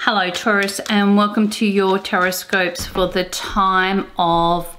Hello Taurus, and welcome to your Tarotscopes for the time of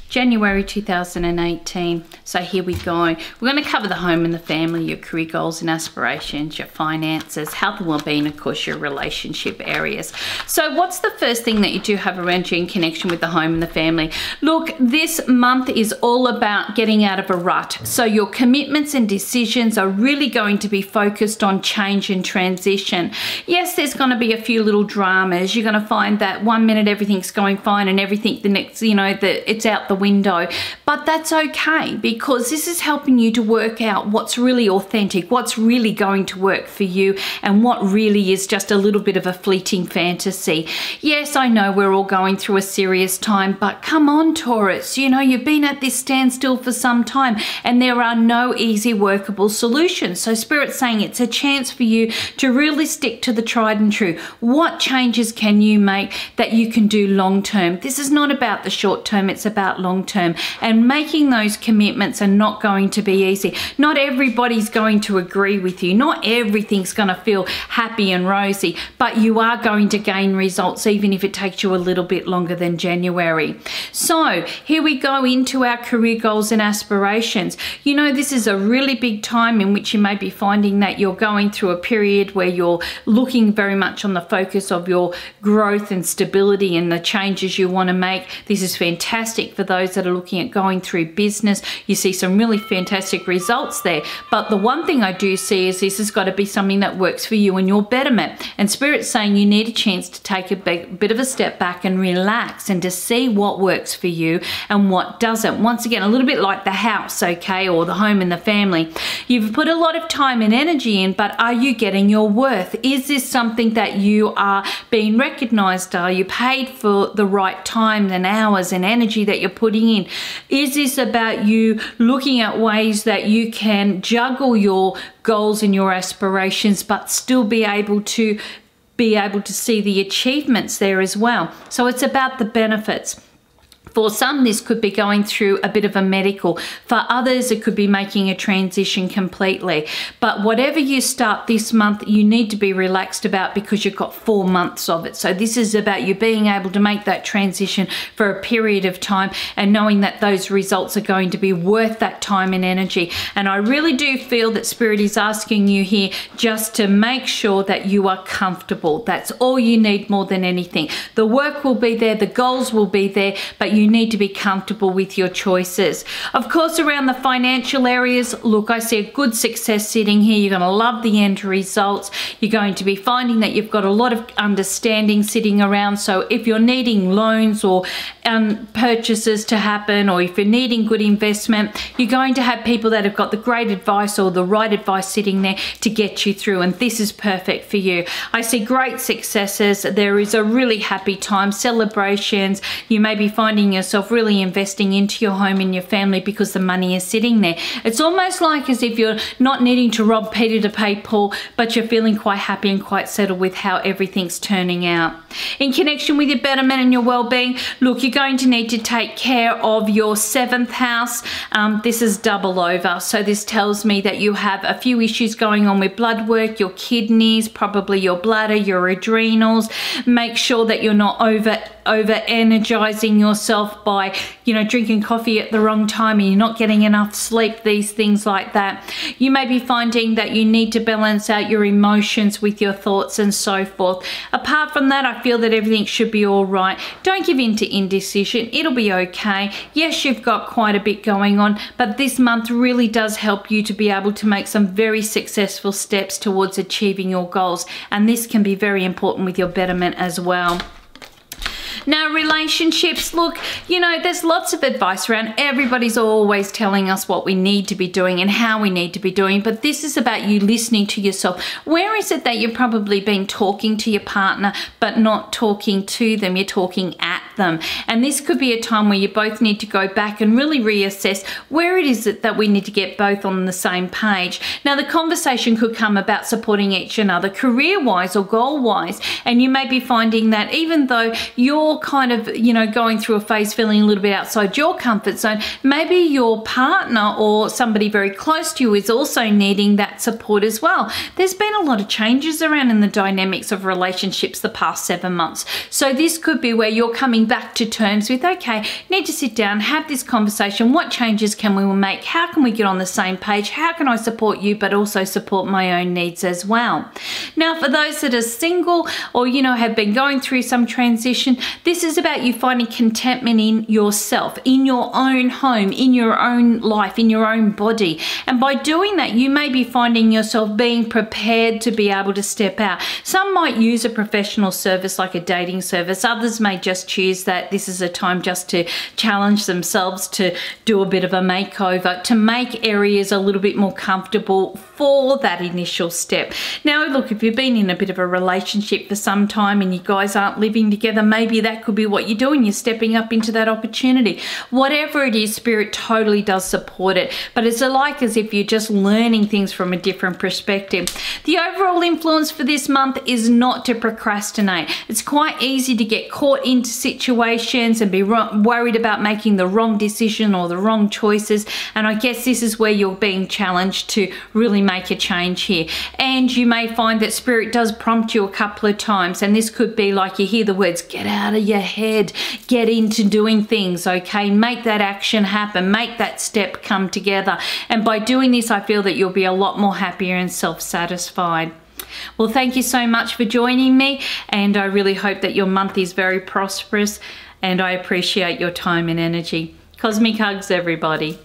January 2018. So here we go. We're going to cover the home and the family, your career goals and aspirations, your finances, health and well-being, of course, your relationship areas. So what's the first thing that you do have around you in connection with the home and the family? Look, this month is all about getting out of a rut. So your commitments and decisions are really going to be focused on change and transition. Yes, there's going to be a few little dramas. You're going to find that one minute everything's going fine and everything the next, it's out the window. But that's okay, because this is helping you to work out what's really authentic, what's really going to work for you, and what really is just a little bit of a fleeting fantasy. Yes, I know we're all going through a serious time, but come on, Taurus, you've been at this standstill for some time and there are no easy workable solutions. So Spirit's saying it's a chance for you to really stick to the tried and true. What changes can you make that you can do long term? This is not about the short term, it's about long term, and making those commitments are not going to be easy. Not everybody's going to agree with you. Not everything's going to feel happy and rosy, but you are going to gain results even if it takes you a little bit longer than January. So here we go into our career goals and aspirations. This is a really big time in which you may be finding that you're going through a period where you're looking very much on the focus of your growth and stability and the changes you want to make. This is fantastic for those that are looking at going through business. You see some really fantastic results there. But the one thing I do see is this has got to be something that works for you and your betterment. And Spirit's saying you need a chance to take a bit of a step back and relax and to see what works for you and what doesn't. Once again, a little bit like the house, okay, or the home and the family. You've put a lot of time and energy in, but are you getting your worth? Is this something that you are being recognized? Are you paid for the right time and hours and energy that you're putting in? Is this about you looking at ways that you can juggle your goals and your aspirations but still be able to see the achievements there as well? So it's about the benefits. For some, this could be going through a bit of a medical. For others, it could be making a transition completely. But whatever you start this month, you need to be relaxed about, because you've got 4 months of it. So this is about you being able to make that transition for a period of time and knowing that those results are going to be worth that time and energy. And I really do feel that Spirit is asking you here just to make sure that you are comfortable. That's all you need more than anything. The work will be there, the goals will be there, but you need to be comfortable with your choices. Of course, around the financial areas, look, I see a good success sitting here. You're going to love the end results. You're going to be finding that you've got a lot of understanding sitting around. So if you're needing loans or purchases to happen, or if you're needing good investment, you're going to have people that have got the great advice or the right advice sitting there to get you through, and this is perfect for you. I see great successes. There is a really happy time, celebrations. You may be finding yourself really investing into your home and your family because the money is sitting there. It's almost like as if you're not needing to rob Peter to pay Paul, but you're feeling quite happy and quite settled with how everything's turning out. In connection with your betterment and your well-being, look, you're going to need to take care of your 7th house. This is double over. So this tells me that you have a few issues going on with blood work, your kidneys, probably your bladder, your adrenals. Make sure that you're not over energizing yourself by drinking coffee at the wrong time and you're not getting enough sleep, these things like that. You may be finding that you need to balance out your emotions with your thoughts and so forth. Apart from that, I feel that everything should be all right. Don't give in to indecision. It'll be okay. Yes, you've got quite a bit going on, but this month really does help you to be able to make some very successful steps towards achieving your goals, and this can be very important with your betterment as well. Now, relationships, look, there's lots of advice around. Everybody's always telling us what we need to be doing and how we need to be doing, but this is about you listening to yourself. Where is it that you've probably been talking to your partner but not talking to them? You're talking at them. And this could be a time where you both need to go back and really reassess where it is that we need to get both on the same page. Now, the conversation could come about supporting each other career-wise or goal-wise, and you may be finding that even though you're kind of, you know, going through a phase feeling a little bit outside your comfort zone, maybe your partner or somebody very close to you is also needing that support as well. There's been a lot of changes around in the dynamics of relationships the past 7 months. So this could be where you're coming back to terms with, okay, need to sit down, have this conversation. What changes can we make? How can we get on the same page? How can I support you but also support my own needs as well? Now, for those that are single or, you know, have been going through some transition, this is about you finding contentment in yourself, in your own home, in your own life, in your own body. And by doing that, you may be finding yourself being prepared to be able to step out. Some might use a professional service like a dating service. Others may just choose that this is a time just to challenge themselves, to do a bit of a makeover, to make areas a little bit more comfortable for that initial step. Now, look, if you've been in a bit of a relationship for some time and you guys aren't living together, maybe that could be what you're doing. You're stepping up into that opportunity. Whatever it is, Spirit totally does support it, but it's like as if you're just learning things from a different perspective. The overall influence for this month is not to procrastinate. It's quite easy to get caught into situations and be worried about making the wrong decision or the wrong choices, and I guess this is where you're being challenged to really make a change here. And you may find that Spirit does prompt you a couple of times, and this could be like you hear the words, get out of your head, get into doing things, okay? Make that action happen, make that step come together. And by doing this, I feel that you'll be a lot more happier and self-satisfied. Well, thank you so much for joining me, and I really hope that your month is very prosperous, and I appreciate your time and energy. Cosmic hugs, everybody.